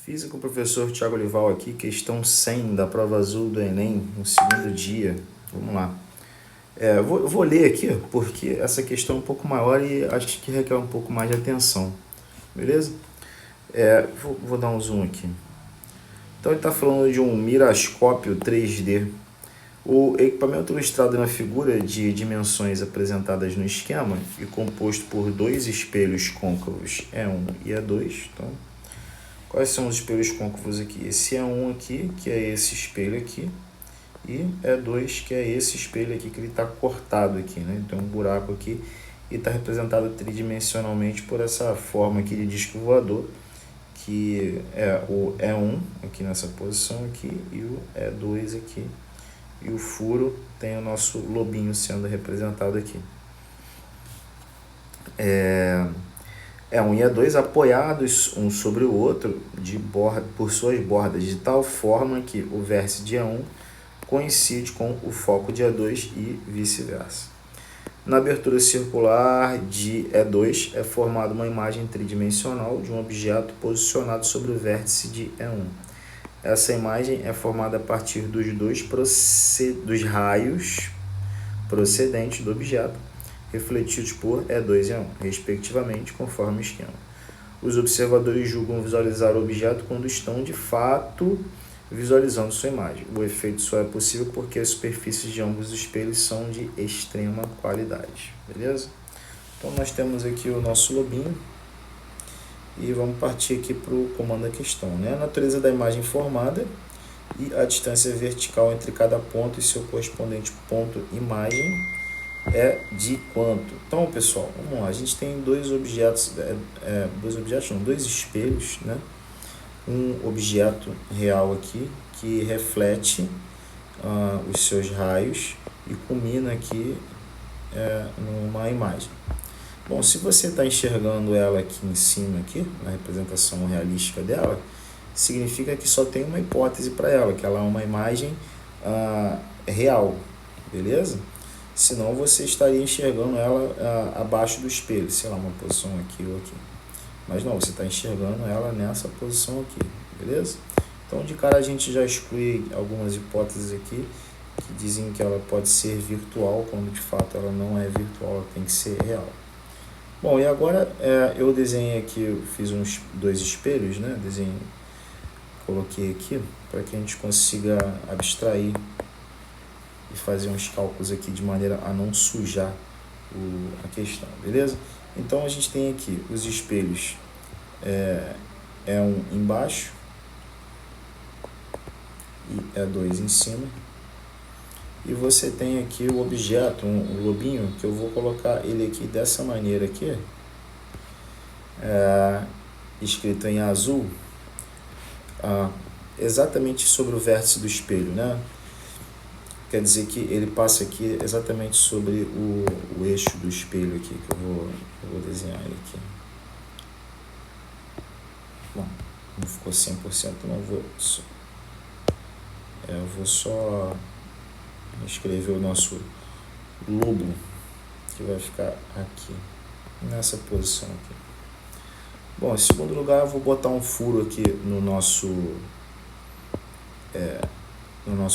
Física com o professor Thiago Olival aqui, questão 100 da prova azul do Enem, no segundo dia. Vamos lá. Vou ler aqui, porque essa questão é um pouco maior e acho que requer um pouco mais de atenção. Beleza? Vou dar um zoom aqui. Então ele está falando de um miroscópio 3D. O equipamento ilustrado na figura de dimensões apresentadas no esquema e composto por dois espelhos côncavos E1 e E2. Então, quais são os espelhos côncavos aqui? Esse E1 aqui, que é esse espelho aqui, e E2, que é esse espelho aqui, que ele está cortado aqui, né? Então, um buraco aqui, e está representado tridimensionalmente por essa forma aqui de disco voador, que é o E1 aqui nessa posição aqui, e o E2 aqui. E o furo tem o nosso lobinho sendo representado aqui. E1 e E2 apoiados um sobre o outro por suas bordas, de tal forma que o vértice de E1 coincide com o foco de E2 e vice-versa. Na abertura circular de E2 é formada uma imagem tridimensional de um objeto posicionado sobre o vértice de E1. Essa imagem é formada a partir dos dos raios procedentes do objeto, refletidos por E2 e E1, respectivamente, conforme o esquema. Os observadores julgam visualizar o objeto quando estão, de fato, visualizando sua imagem. O efeito só é possível porque as superfícies de ambos os espelhos são de extrema qualidade. Beleza? Então, nós temos aqui o nosso lobinho. E vamos partir aqui para o comando da questão, né? A natureza da imagem formada e a distância vertical entre cada ponto e seu correspondente ponto imagem é de quanto? Então, pessoal, vamos lá. A gente tem dois espelhos, né? Um objeto real aqui que reflete os seus raios e culmina aqui numa imagem. Bom, se você está enxergando ela aqui em cima, aqui, na representação realística dela, significa que só tem uma hipótese para ela, que ela é uma imagem real, beleza? Senão você estaria enxergando ela abaixo do espelho, sei lá, uma posição aqui ou aqui. Mas não, você está enxergando ela nessa posição aqui, beleza? Então, de cara, a gente já exclui algumas hipóteses aqui, que dizem que ela pode ser virtual, quando de fato ela não é virtual, ela tem que ser real. Bom, e agora eu desenhei aqui, eu fiz dois espelhos, né? Coloquei aqui para que a gente consiga abstrair e fazer uns cálculos aqui de maneira a não sujar a questão, beleza? Então a gente tem aqui os espelhos E1 embaixo e E2 em cima. E você tem aqui o objeto, um lobinho, que eu vou colocar ele aqui dessa maneira aqui, escrito em azul, exatamente sobre o vértice do espelho, né? Quer dizer que ele passa aqui exatamente sobre o eixo do espelho aqui, que eu vou desenhar ele aqui. Bom, não ficou 100%, não vou... eu vou só escrever o nosso lobo, que vai ficar aqui, nessa posição aqui. Bom, em segundo lugar, eu vou botar um furo aqui no nosso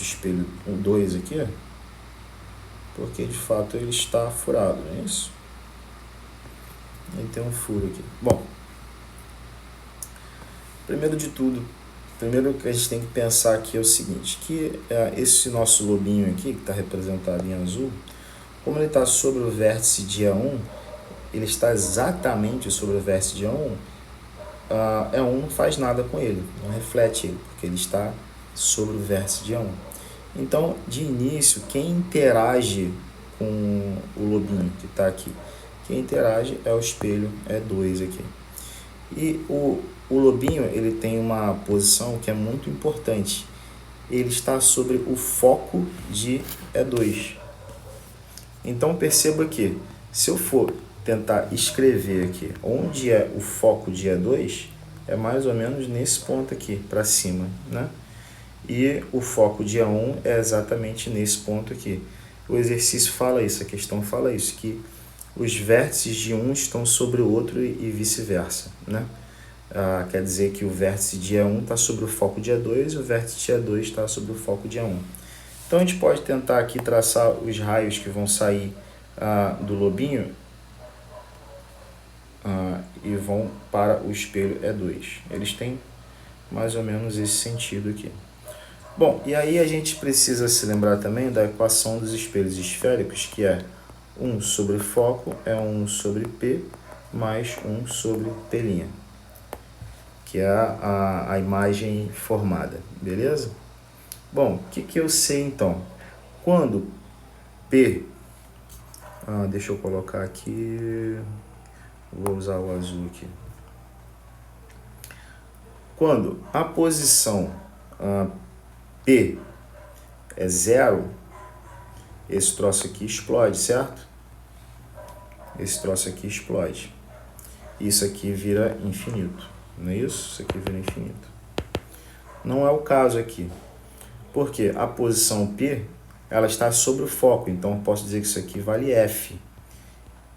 espelho 2 aqui, porque de fato ele está furado, não é isso? Ele tem um furo aqui. Bom, primeiro que a gente tem que pensar aqui é o seguinte, que esse nosso lobinho aqui, que está representado em azul, como ele está sobre o vértice de E1, ele está exatamente sobre o vértice de E1, E1 não faz nada com ele, não reflete ele, porque ele está sobre o vértice de E1. Então, de início, quem interage com o lobinho que está aqui? Quem interage é o espelho E2 aqui. E o lobinho, ele tem uma posição que é muito importante. Ele está sobre o foco de E2. Então, perceba que, se eu for tentar escrever aqui onde é o foco de E2, é mais ou menos nesse ponto aqui, para cima, né? E o foco de E1 é exatamente nesse ponto aqui. O exercício fala isso, a questão fala isso, que os vértices de um estão sobre o outro e vice-versa, né? quer dizer que o vértice de E1 está sobre o foco de E2 e o vértice de E2 está sobre o foco de E1. Então, a gente pode tentar aqui traçar os raios que vão sair do lobinho e vão para o espelho E2. Eles têm mais ou menos esse sentido aqui. Bom, e aí a gente precisa se lembrar também da equação dos espelhos esféricos, que é 1 sobre foco é 1 sobre P mais 1 sobre P', que é a imagem formada, beleza? Bom, o que eu sei então? Quando P, deixa eu colocar aqui, vou usar o azul aqui. Quando a posição P é 0, esse troço aqui explode, certo? Esse troço aqui explode. Isso aqui vira infinito, não é isso? Isso aqui vira infinito. Não é o caso aqui, porque a posição P, ela está sobre o foco, então eu posso dizer que isso aqui vale F.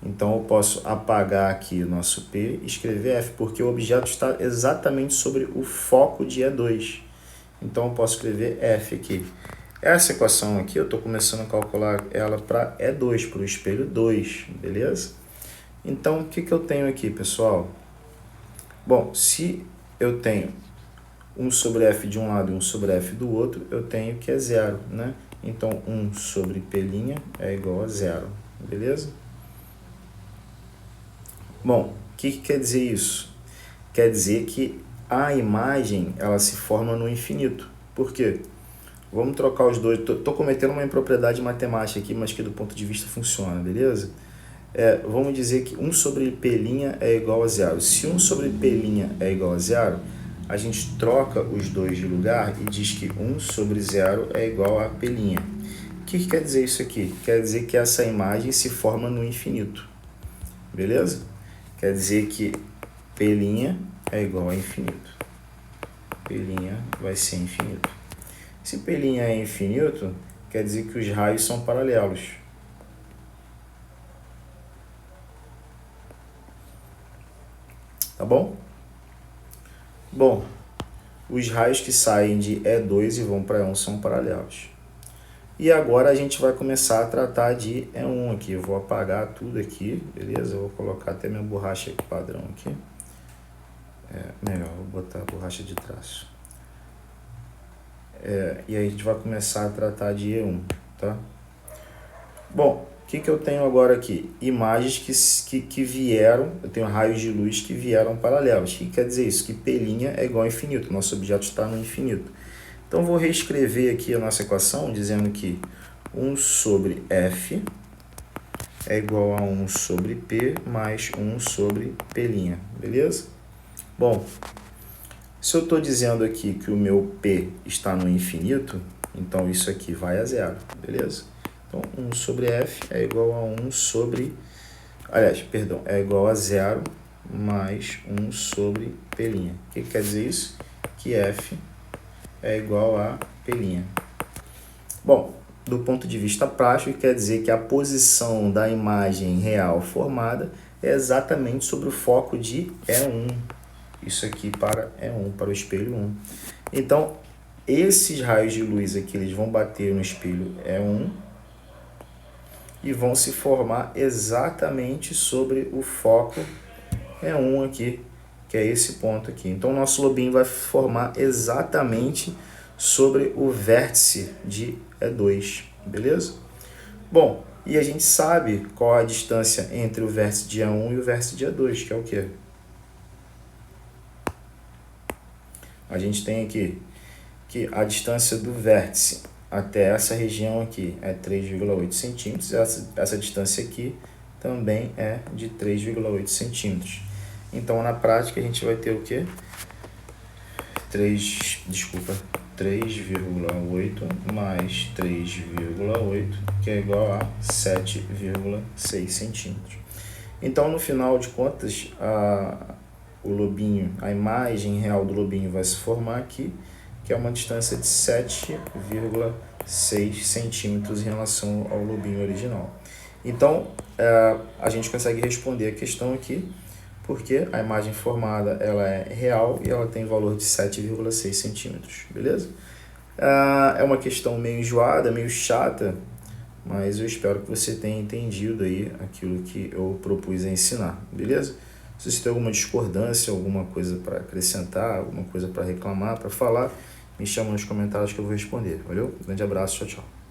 Então eu posso apagar aqui o nosso P e escrever F, porque o objeto está exatamente sobre o foco de E2. Então eu posso escrever F aqui. Essa equação aqui eu estou começando a calcular ela para E2, para o espelho 2, beleza? Então o que eu tenho aqui, pessoal? Bom, se eu tenho 1 sobre F de um lado e 1 sobre F do outro, eu tenho que é 0, né? Então 1 sobre P' é igual a 0, beleza? Bom, o que quer dizer isso? Quer dizer que a imagem ela se forma no infinito. Por quê? Vamos trocar os dois. Estou cometendo uma impropriedade matemática aqui, mas que do ponto de vista funciona, beleza? Vamos dizer que 1 sobre P' é igual a 0. Se 1 sobre P' é igual a 0, a gente troca os dois de lugar e diz que 1 sobre 0 é igual a P'. O que quer dizer isso aqui? Quer dizer que essa imagem se forma no infinito, beleza? Quer dizer que P' é igual a infinito. P' vai ser infinito. Se P' é infinito, quer dizer que os raios são paralelos. Tá bom? Bom, os raios que saem de E2 e vão para E1 são paralelos. E agora a gente vai começar a tratar de E1 aqui. Eu vou apagar tudo aqui, beleza? Eu vou colocar até minha borracha padrão aqui. Melhor, vou botar a borracha de traço. E aí a gente vai começar a tratar de E1, tá? Bom, o que eu tenho agora aqui? Imagens que vieram, eu tenho raios de luz que vieram paralelos. O que quer dizer isso? Que P' é igual a infinito, nosso objeto está no infinito. Então, vou reescrever aqui a nossa equação, dizendo que 1 sobre F é igual a 1 sobre P mais 1 sobre P', beleza? Bom, se eu estou dizendo aqui que o meu P está no infinito, então isso aqui vai a 0, beleza? Então, 1 sobre F é igual a 1 sobre... Aliás, perdão, é igual a 0 mais 1 sobre P'. O que quer dizer isso? Que F é igual a P'. Bom, do ponto de vista prático, quer dizer que a posição da imagem real formada é exatamente sobre o foco de E1. Isso aqui para E1, para o espelho 1. Então, esses raios de luz aqui, eles vão bater no espelho E1 e vão se formar exatamente sobre o foco E1 aqui, que é esse ponto aqui. Então, o nosso lobinho vai formar exatamente sobre o vértice de E2, beleza? Bom, e a gente sabe qual a distância entre o vértice de E1 e o vértice de E2, que é o quê? A gente tem aqui que a distância do vértice até essa região aqui é 3,8 centímetros. Essa distância aqui também é de 3,8 centímetros. Então, na prática, a gente vai ter o quê? 3,8 mais 3,8, que é igual a 7,6 centímetros. Então, no final de contas, o lobinho, a imagem real do lobinho vai se formar aqui, que é uma distância de 7,6 centímetros em relação ao lobinho original. Então, a gente consegue responder a questão aqui porque a imagem formada ela é real e ela tem valor de 7,6 centímetros, beleza? É uma questão meio enjoada, meio chata, mas eu espero que você tenha entendido aí aquilo que eu propus a ensinar, beleza? Se você tem alguma discordância, alguma coisa para acrescentar, alguma coisa para reclamar, para falar, me chama nos comentários que eu vou responder, valeu? Grande abraço, tchau, tchau.